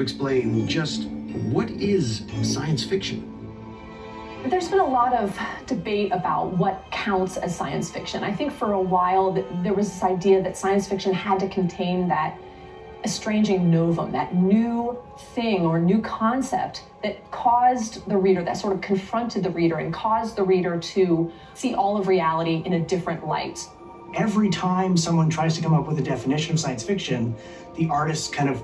Explain just what is science fiction? There's been a lot of debate about what counts as science fiction. I think for a while there was this idea that science fiction had to contain that estranging novum, that new thing or new concept that caused the reader, that sort of confronted the reader and caused the reader to see all of reality in a different light. Every time someone tries to come up with a definition of science fiction, the artists kind of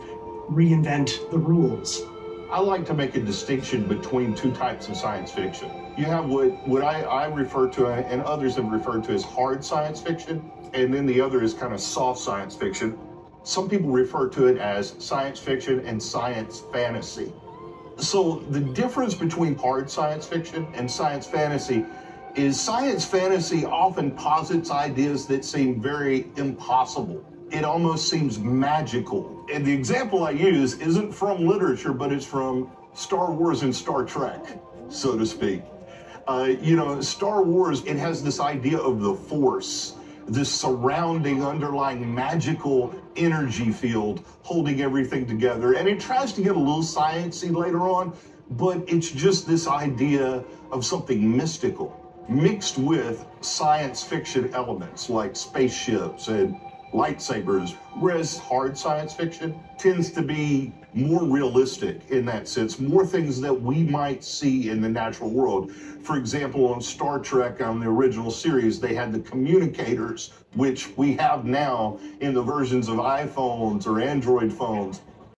reinvent the rules. I like to make a distinction between two types of science fiction. You have what I refer to and others have referred to as hard science fiction, and then the other is kind of soft science fiction. Some people refer to it as science fiction and science fantasy. So the difference between hard science fiction and science fantasy is science fantasy often posits ideas that seem very impossible. It almost seems magical. And the example I use isn't from literature, but it's from Star Wars and Star Trek, so to speak. Star Wars, it has this idea of the Force, this surrounding, underlying magical energy field holding everything together. And it tries to get a little sciencey later on, but it's just this idea of something mystical mixed with science fiction elements like spaceships and lightsabers, whereas hard science fiction tends to be more realistic in that sense, more things that we might see in the natural world. For example, on Star Trek, on the original series, they had the communicators, which we have now in the versions of iPhones or Android phones.